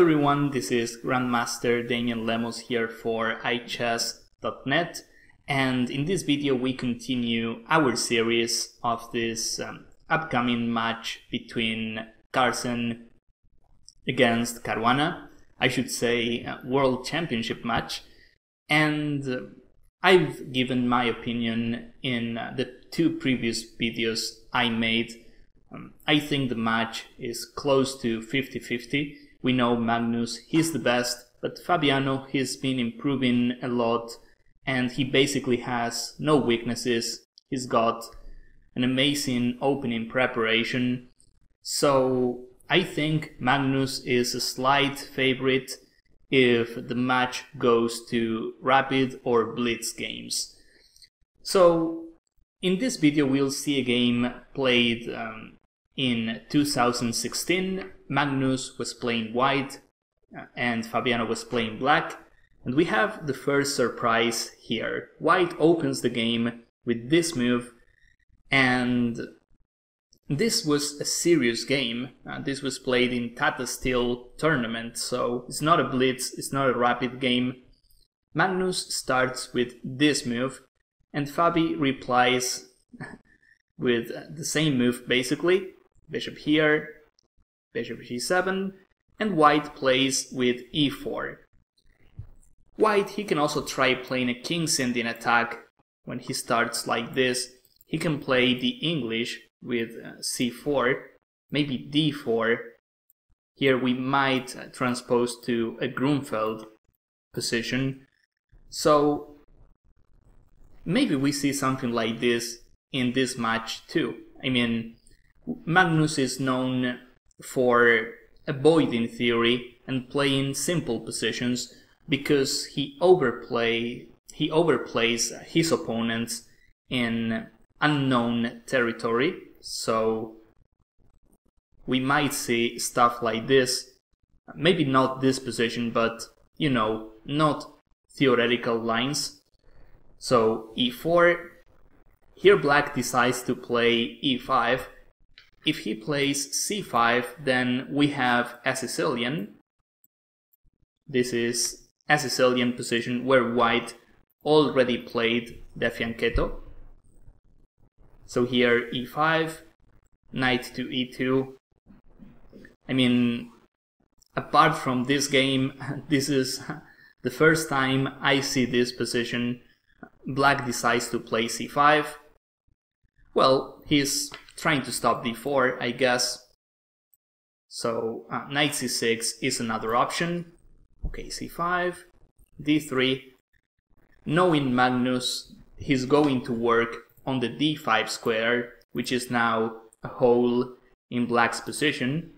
everyone, this is Grandmaster Damian Lemos here for iChess.net, and in this video we continue our series of this upcoming match between Carlsen against Caruana, I should say World Championship match, and I've given my opinion in the two previous videos I made. I think the match is close to 50-50. We know Magnus, he's the best, but Fabiano, he's been improving a lot and he basically has no weaknesses. He's got an amazing opening preparation. So I think Magnus is a slight favorite if the match goes to rapid or blitz games. So in this video we'll see a game played in 2016. Magnus was playing white and Fabiano was playing black, and we have the first surprise here. White opens the game with this move, and this was a serious game. This was played in Tata Steel tournament, so it's not a blitz, it's not a rapid game. Magnus starts with this move, and Fabi replies with the same move basically. Bishop here, bishop g7, and white plays with e4. White, he can also try playing a king-sending attack when he starts like this. He can play the English with c4, maybe d4. Here we might transpose to a Grunfeld position. So maybe we see something like this in this match too. I mean, Magnus is known for avoiding theory and playing simple positions because he overplays his opponents in unknown territory. So we might see stuff like this, maybe not this position, but you know, not theoretical lines. So e4, here black decides to play e5. If he plays c5, then we have a Sicilian. This is a Sicilian position where white already played the fianchetto. So here e5, knight to e2. I mean, apart from this game, this is the first time I see this position. Black decides to play c5. Well, he's trying to stop d4, I guess. So knight c6 is another option. Okay, c5, d3. Knowing Magnus, he's going to work on the d5 square, which is now a hole in black's position.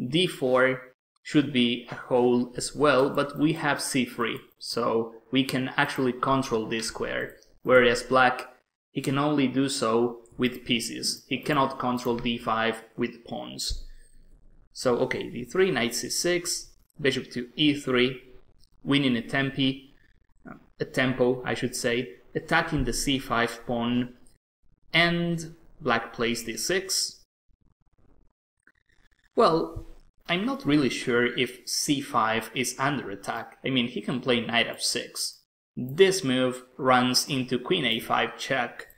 d4 should be a hole as well, but we have c3, so we can actually control this square, whereas black, he can only do so with pieces. He cannot control d5 with pawns. So okay, d3, knight c6, bishop to e3, winning a tempo, I should say, attacking the c5 pawn, and black plays d6. Well, I'm not really sure if c5 is under attack. I mean, he can play knight f6. This move runs into queen a5 check.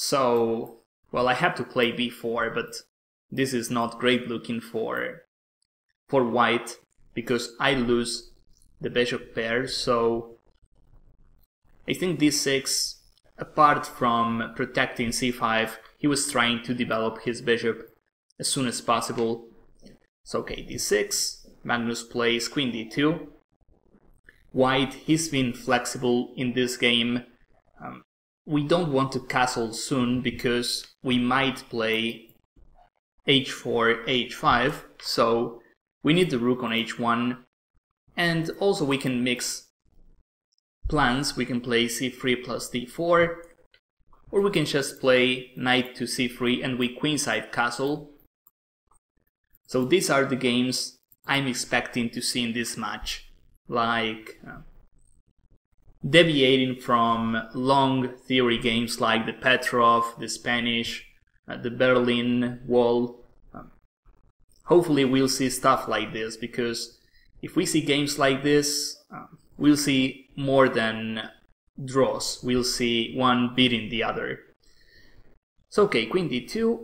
So, well, I have to play b4, but this is not great looking for white, because I lose the bishop pair. So I think d6, apart from protecting c5, he was trying to develop his bishop as soon as possible. So okay, d6, Magnus plays queen d2. White, he's been flexible in this game. We don't want to castle soon because we might play h4, h5, so we need the rook on h1, and also we can mix plans. We can play c3 plus d4, or we can just play knight to c3 and we queenside castle. So these are the games I'm expecting to see in this match, like deviating from long theory games like the Petrov, the Spanish, the Berlin Wall. Hopefully we'll see stuff like this, because if we see games like this, we'll see more than draws. We'll see one beating the other. So okay, queen d2.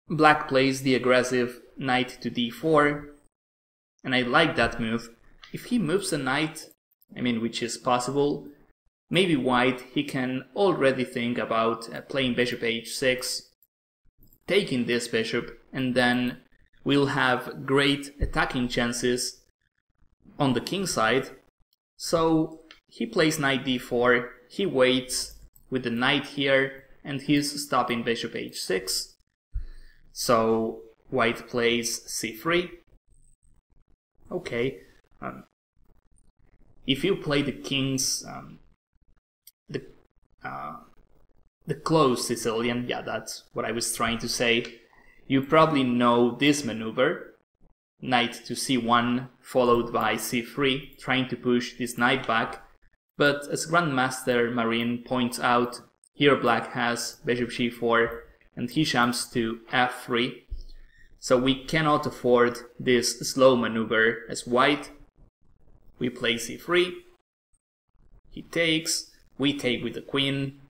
Black plays the aggressive knight to d4, and I like that move. If he moves a knight, which is possible, maybe white, he can already think about playing bishop h6, taking this bishop, and then we'll have great attacking chances on the king side. So he plays knight d4, he waits with the knight here, and he's stopping bishop h6. So white plays c3. Okay. If you play the king's the closed Sicilian, yeah, that's what I was trying to say, you probably know this maneuver, knight to c1 followed by c3, trying to push this knight back. But as Grandmaster Marin points out, here black has bishop g4 and he jumps to f3, so we cannot afford this slow maneuver as white. We play c3, he takes, we take with the queen,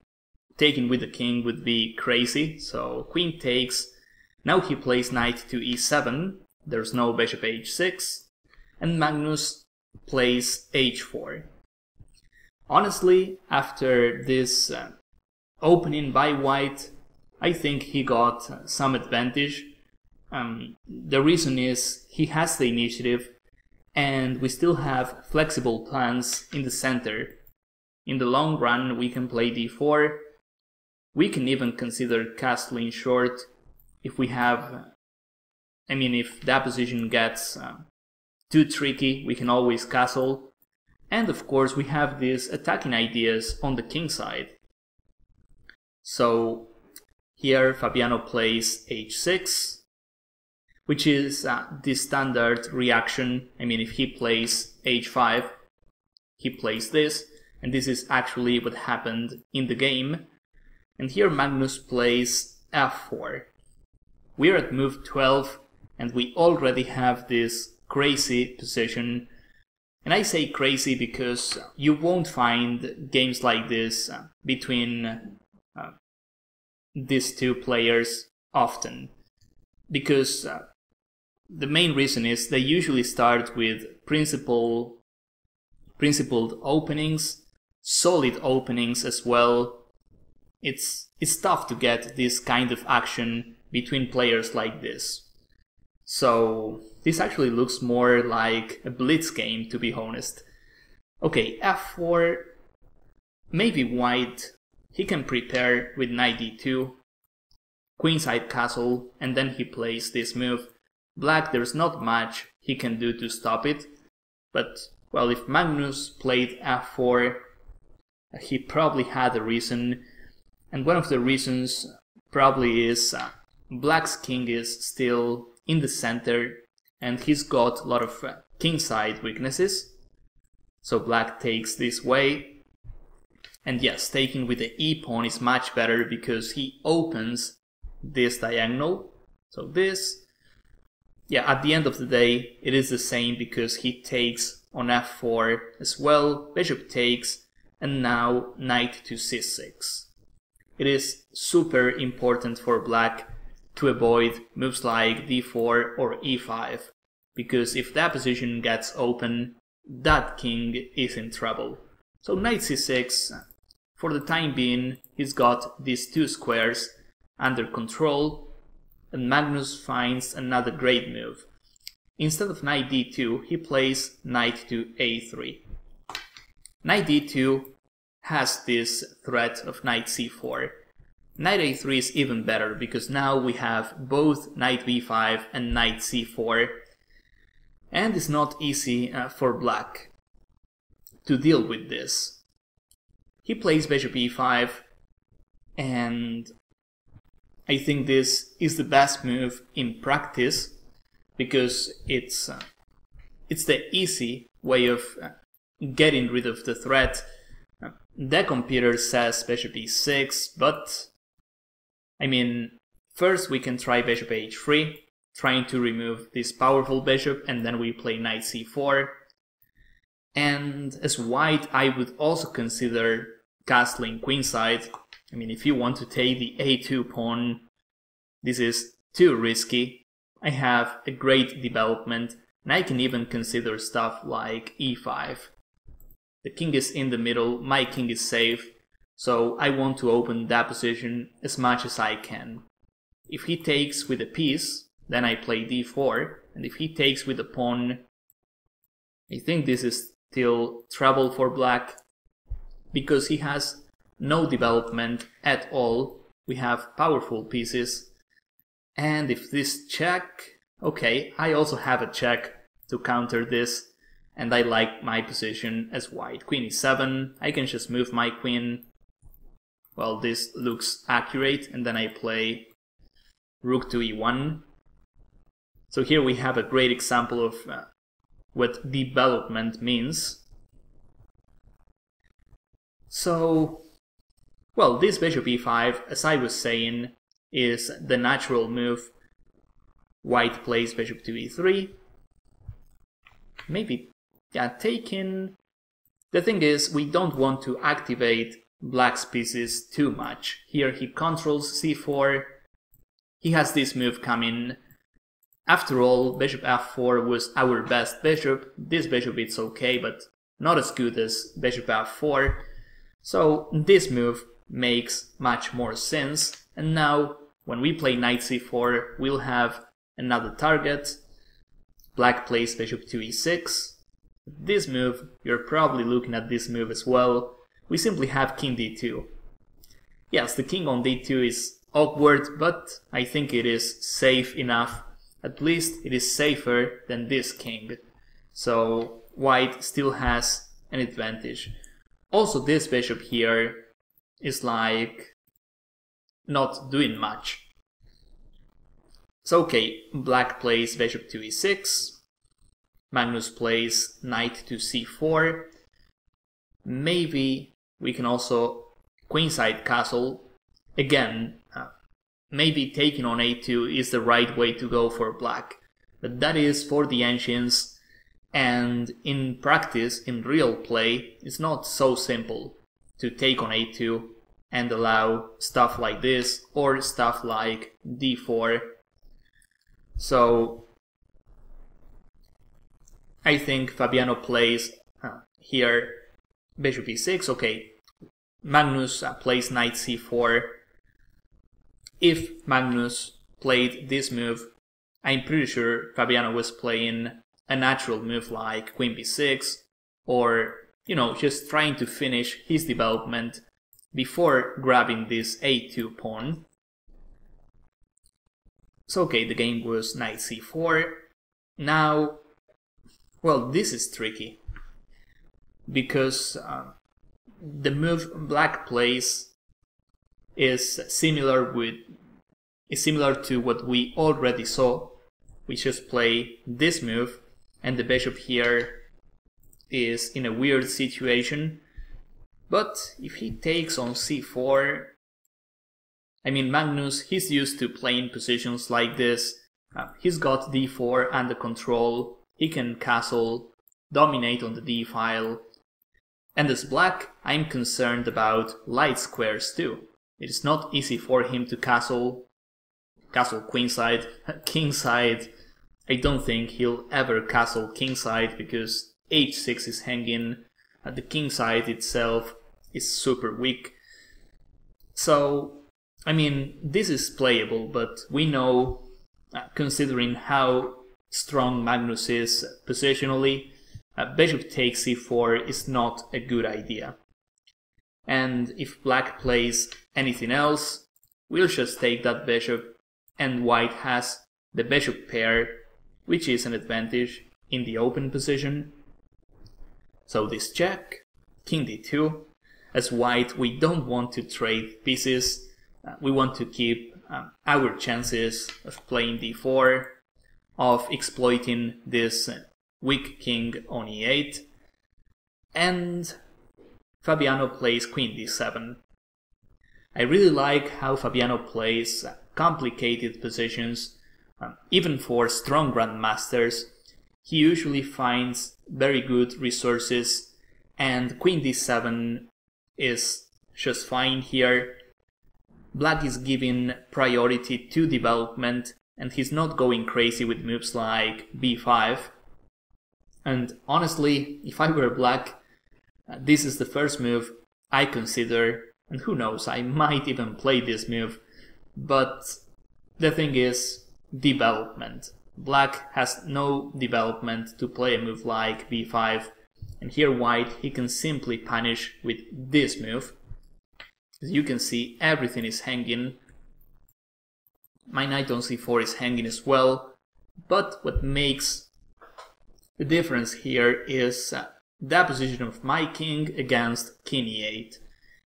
taking with the king would be crazy, so queen takes, now he plays knight to e7, there's no bishop h6, and Magnus plays h4. Honestly, after this opening by white, I think he got some advantage. The reason is he has the initiative and we still have flexible plans in the center. In the long run we can play d4, we can even consider castling short if we have, if that position gets too tricky, we can always castle. And of course we have these attacking ideas on the king side. So here Fabiano plays h6, which is the standard reaction. If he plays h5, he plays this, and this is actually what happened in the game. And here Magnus plays f4. We're at move 12, and we already have this crazy position. And I say crazy because you won't find games like this between these two players often. Because the main reason is they usually start with principled openings, solid openings as well. It's tough to get this kind of action between players like this. So this actually looks more like a blitz game, to be honest. Okay, f4, maybe white, he can prepare with knight d2, queenside castle, and then he plays this move. Black, there's not much he can do to stop it, but, well, if Magnus played f4, he probably had a reason, and one of the reasons probably is Black's king is still in the center, and he's got a lot of kingside weaknesses. So Black takes this way, and yes, taking with the e-pawn is much better because he opens this diagonal. So this, yeah, at the end of the day, it is the same because he takes on f4 as well, bishop takes, and now knight to c6. It is super important for Black to avoid moves like d4 or e5, because if that position gets open, that king is in trouble. So knight c6, for the time being, he's got these two squares under control, and Magnus finds another great move. Instead of knight d2, he plays knight to a3. Knight d2 has this threat of knight c4. Knight a3 is even better because now we have both knight b5 and knight c4, and it's not easy for Black to deal with this. He plays bishop e5, and I think this is the best move in practice because it's the easy way of getting rid of the threat. The computer says bishop e6, but first we can try bishop h3, trying to remove this powerful bishop, and then we play knight c4. And as white, I would also consider castling queenside. I mean, if you want to take the a2 pawn, this is too risky. I have a great development, and I can even consider stuff like e5. The king is in the middle, my king is safe, so I want to open that position as much as I can. If he takes with a piece, then I play d4, and if he takes with a pawn, I think this is still trouble for black, because he has no development at all. We have powerful pieces, and if this check, okay, I also have a check to counter this, and I like my position as white. Queen e7, I can just move my queen. Well, this looks accurate, and then I play rook to e1. So here we have a great example of what development means. So, well, this bishop e5, as I was saying, is the natural move. White plays bishop to e3. Maybe, yeah, taking... The thing is, we don't want to activate black's pieces too much. Here he controls c4. He has this move coming. After all, bishop f4 was our best bishop. This bishop is okay, but not as good as bishop f4. So this move makes much more sense. And now, when we play knight c4, we'll have another target. Black plays bishop to e6. This move, you're probably looking at this move as well. We simply have king d2. Yes, the king on d2 is awkward, but I think it is safe enough. At least it is safer than this king. So white still has an advantage. Also, this bishop here is like not doing much. So okay, black plays bishop to e6. Magnus plays knight to c4. Maybe we can also queenside castle. Again, maybe taking on a2 is the right way to go for black. But that is for the ancients, and in practice, in real play, it's not so simple to take on a2 and allow stuff like this or stuff like d4. So I think Fabiano plays here bishop e6. Okay, Magnus plays knight c4. If Magnus played this move, I'm pretty sure Fabiano was playing a natural move like queen b6, or, you know, just trying to finish his development before grabbing this a2 pawn. So okay, the game was knight c4. Now, well, this is tricky, because the move black plays is similar to what we already saw. We just play this move, and the bishop here is in a weird situation. But if he takes on c4, I mean, Magnus, he's used to playing positions like this. He's got d4 under control. He can castle, dominate on the d-file. And as black, I'm concerned about light squares too. It is not easy for him to castle queenside, kingside. I don't think he'll ever castle kingside because h6 is hanging. The kingside itself is super weak. So, I mean, this is playable, but we know, considering how strong Magnus is positionally, bishop takes c4 is not a good idea. And if black plays anything else, we'll just take that bishop, and white has the bishop pair, which is an advantage in the open position. So this check, king d2. As white, we don't want to trade pieces. We want to keep our chances of playing d4, of exploiting this weak king on e8. And Fabiano plays queen d7. I really like how Fabiano plays complicated positions Even for strong grandmasters, he usually finds very good resources, and queen d7 is just fine here. Black is giving priority to development, and he's not going crazy with moves like b5. And honestly, if I were Black, this is the first move I consider, and who knows, I might even play this move. But the thing is, development. Black has no development to play a move like b5, and here White, he can simply punish with this move. As you can see, everything is hanging. My knight on c4 is hanging as well, but what makes the difference here is the position of my king against king e8.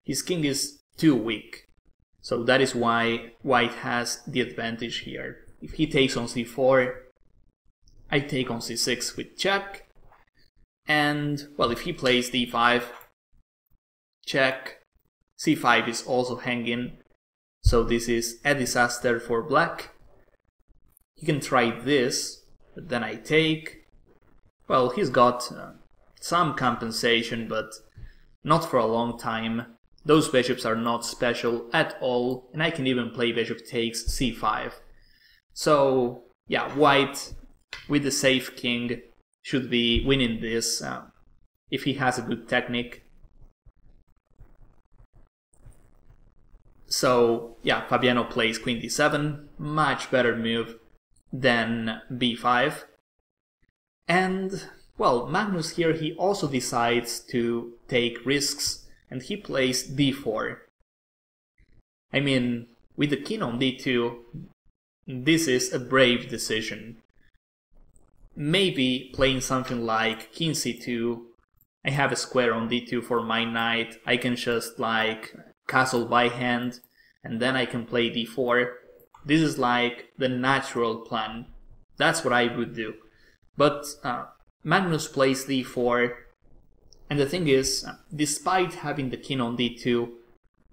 His king is too weak, so that is why White has the advantage here. If he takes on c4, I take on c6 with check, and well, if he plays d5, check, c5 is also hanging, so this is a disaster for Black. He can try this, but then I take. Well, he's got some compensation, but not for a long time. Those bishops are not special at all, and I can even play bishop takes c5. So yeah, White with the safe king should be winning this if he has a good technique. So yeah, Fabiano plays queen d7, much better move than b5. And well, Magnus here, he also decides to take risks, and he plays d4. I mean, with the king on d2, this is a brave decision. Maybe playing something like king c2, I have a square on d2 for my knight, I can just like castle by hand, and then I can play d4. This is like the natural plan. That's what I would do. But Magnus plays d4, and the thing is, despite having the king on d2,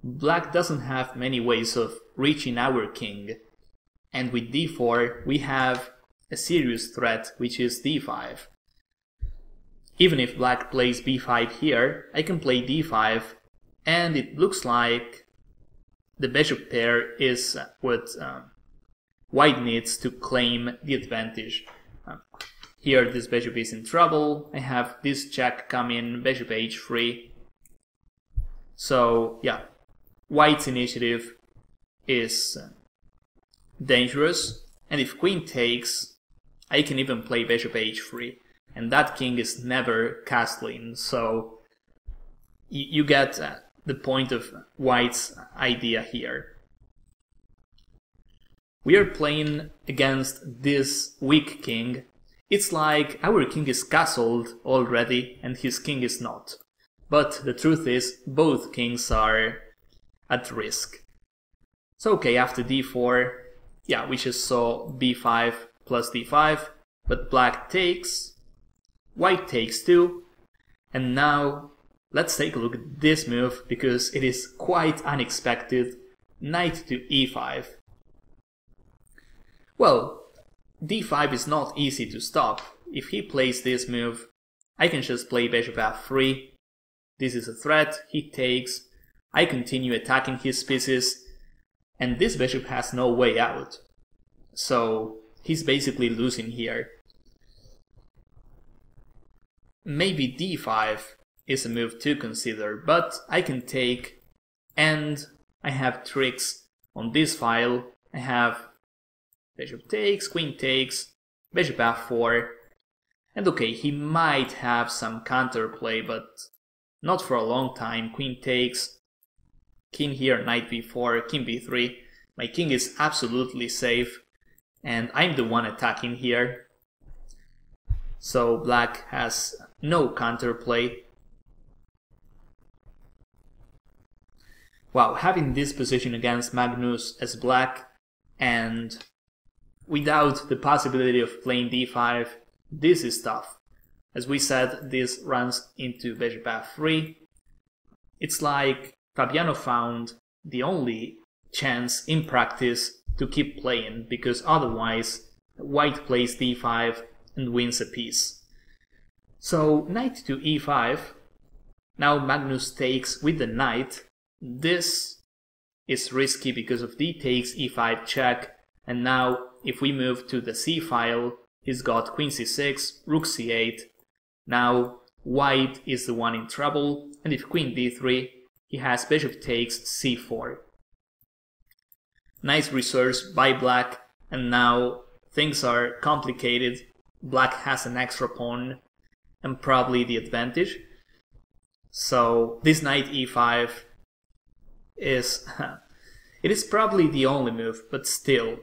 Black doesn't have many ways of reaching our king. And with d4, we have a serious threat, which is d5. Even if Black plays b5 here, I can play d5, and it looks like the bishop pair is what White needs to claim the advantage. Here this bishop is in trouble, I have this check coming, bishop h3. So yeah, White's initiative is dangerous, and if queen takes, I can even play bishop h3, and that king is never castling, so you get the point of White's idea here. We are playing against this weak king. It's like our king is castled already and his king is not. But the truth is, both kings are at risk. So okay, after d4, yeah, we just saw b5 plus d5, but Black takes, White takes too, and now let's take a look at this move, because it is quite unexpected. Knight to e5. Well, d5 is not easy to stop. If he plays this move, I can just play bishop f3. This is a threat, he takes, I continue attacking his pieces, and this bishop has no way out. So he's basically losing here. Maybe d5 is a move to consider, but I can take, and I have tricks on this file. I have bishop takes, queen takes, bishop f4, and okay, he might have some counterplay, but not for a long time. Queen takes, king here, knight b4, king b3. My king is absolutely safe, and I'm the one attacking here. So Black has no counterplay. Wow, having this position against Magnus as Black, and without the possibility of playing d5, this is tough. As we said, this runs into bishop f3. It's like Fabiano found the only chance in practice to keep playing, because otherwise white plays d5 and wins a piece. So knight to e5. Now Magnus takes with the knight. This is risky because of d takes e5 check, and now if we move to the c file, he's got queen c6, rook c8. Now white is the one in trouble, and if queen d3, he has bishop takes c4. Nice resource by black, and now things are complicated. Black has an extra pawn and probably the advantage. So this knight e5 is it is probably the only move, but still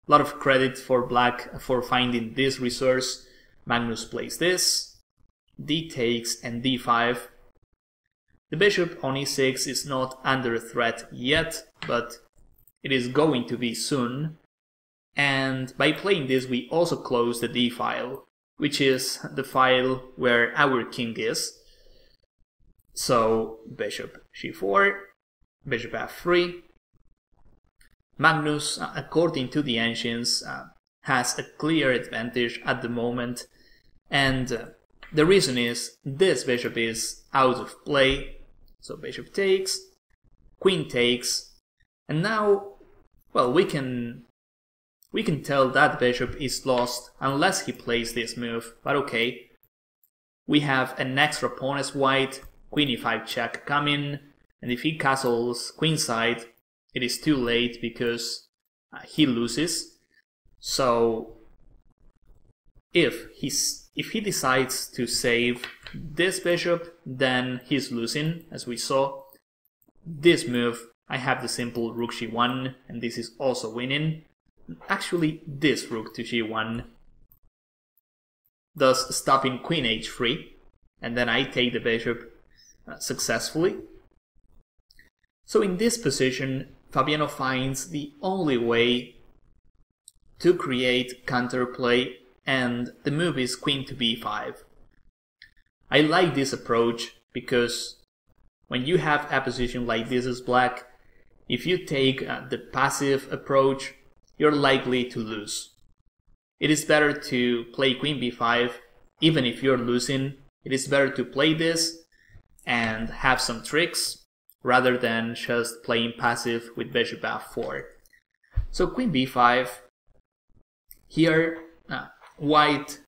a lot of credit for black for finding this resource. Magnus plays this, d takes and d5. The bishop on e6 is not under threat yet, but it is going to be soon. And by playing this we also close the d file, which is the file where our king is. So bishop g4, bishop f3. Magnus, according to the ancients, has a clear advantage at the moment, and the reason is this bishop is out of play. So bishop takes, queen takes, and now, well, we can tell that bishop is lost unless he plays this move, but okay. We have an extra pawn as white, queen e5 check coming, and if he castles queenside, it is too late because he loses. So if he decides to save this bishop, then he's losing, as we saw. This move, I have the simple rook g1, and this is also winning. Actually, this rook to g1, thus stopping queen h3, and then I take the bishop successfully. So in this position, Fabiano finds the only way to create counterplay, and the move is queen to b5. I like this approach because when you have a position like this as black, if you take the passive approach, you're likely to lose. It is better to play queen b5, even if you're losing. It is better to play this and have some tricks, rather than just playing passive with bishop f4. So queen b5, here white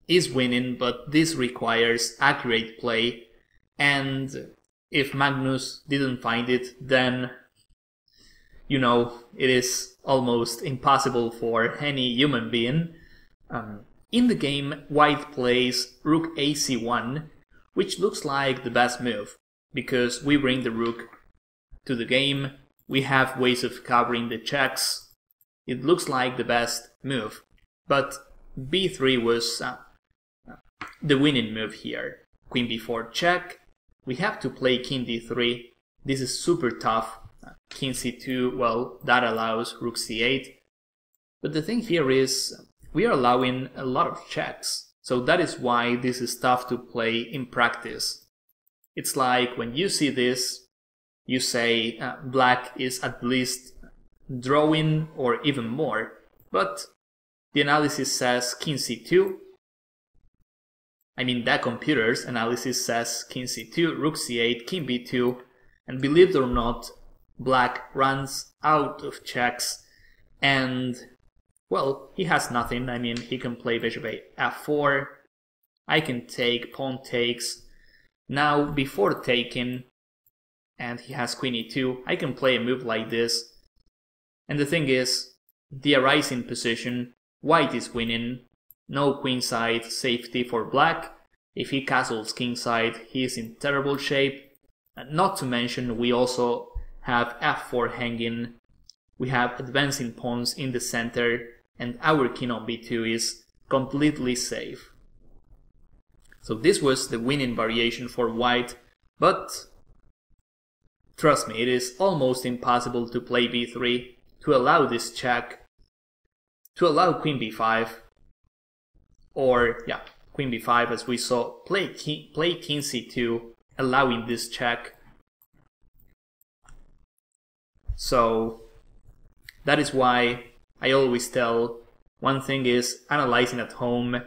is winning, but this requires accurate play, and if Magnus didn't find it, then you know it is almost impossible for any human being. In the game, white plays rook ac1, which looks like the best move, because we bring the rook to the game, we have ways of covering the checks. It looks like the best move, but b3 was the winning move here. Queen b4 check, we have to play king d3, this is super tough. King c2, well, that allows rook c8, but the thing here is we are allowing a lot of checks, so that is why this is tough to play in practice. It's like when you see this, you say black is at least drawing or even more, but the analysis says king c2. I mean, that computer's analysis says king c2, rook c8, king b2, and believe it or not, black runs out of checks, and well, he has nothing. I mean, he can play bishop f4, I can take, pawn takes. Now, before taking, and he has queen e2, I can play a move like this. And the thing is, the arising position, white is winning, no queenside safety for black. If he castles kingside, he is in terrible shape. Not to mention, we also have f4 hanging, we have advancing pawns in the center, and our king on b2 is completely safe. So this was the winning variation for white, but trust me, it is almost impossible to play b3, to allow this check, to allow queen b5, or yeah, queen b5 as we saw, play king c2, allowing this check. So That is why I always tell one thing is analyzing at home,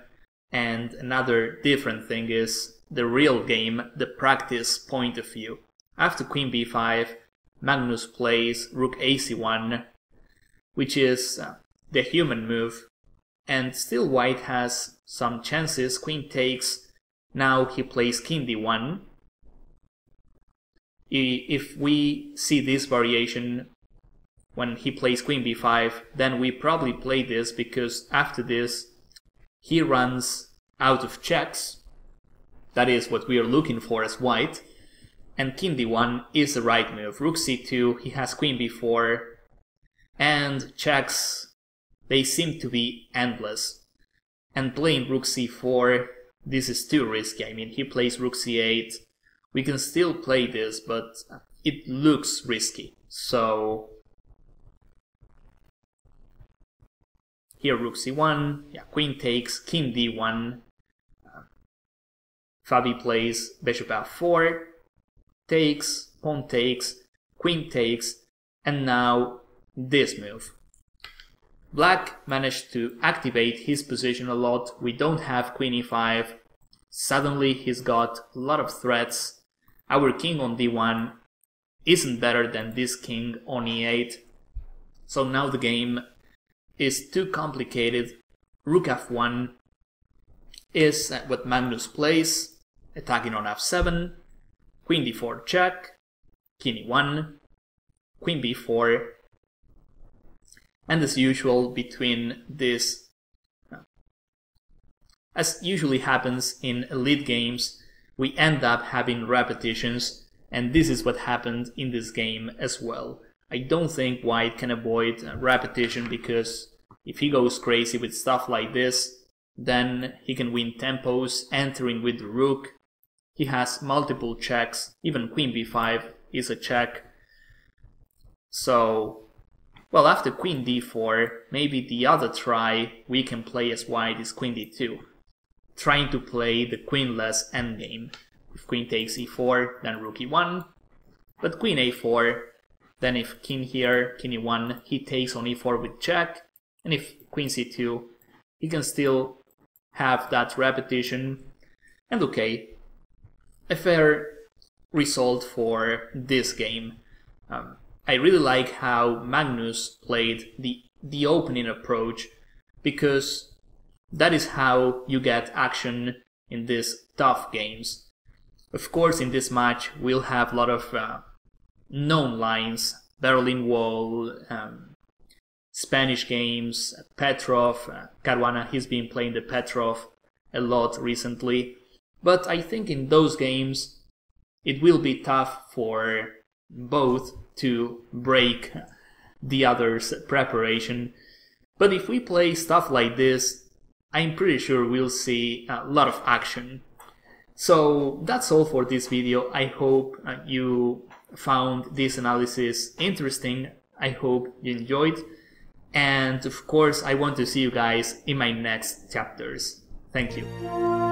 and another different thing is the real game, the practice point of view. After queen b5, Magnus plays rook ac1, which is the human move, and still white has some chances. Queen takes, now he plays king d1. If we see this variation when he plays queen b5, then we probably play this, because after this he runs out of checks. That is what we are looking for as white. And king d1 is the right move. Rook c2, he has queen b4, and checks, they seem to be endless. And playing rook c4, this is too risky. I mean, he plays rook c8. We can still play this, but it looks risky. So here rook c1, yeah, queen takes, king d1. Fabi plays bishop f4, takes, pawn takes, queen takes, and now this move. Black managed to activate his position a lot. We don't have queen e5. Suddenly he's got a lot of threats. Our king on d1 isn't better than this king on e8. So now the game is too complicated. Rook f1 is what Magnus plays, attacking on f7, queen d4 check, king e1, queen b4, and as usual between this, as usually happens in elite games, we end up having repetitions, and this is what happened in this game as well. I don't think white can avoid repetition, because if he goes crazy with stuff like this, then he can win tempos, entering with the rook. He has multiple checks, even queen b5 is a check. So, well, after queen d4, maybe the other try we can play as white is queen d2, trying to play the queenless endgame. If queen takes e4, then rook e1, but queen a4, then if king here, king e1, he takes on e4 with check, and if queen c2, he can still have that repetition, and okay, a fair result for this game. I really like how Magnus played the opening approach, because that is how you get action in these tough games. Of course, in this match we'll have a lot of known lines, Berlin Wall, Spanish games, Petrov, Caruana, he's been playing the Petrov a lot recently. But I think in those games it will be tough for both to break the other's preparation. But if we play stuff like this, I'm pretty sure we'll see a lot of action. So that's all for this video. I hope you found this analysis interesting. I hope you enjoyed. And of course, I want to see you guys in my next chapters. Thank you.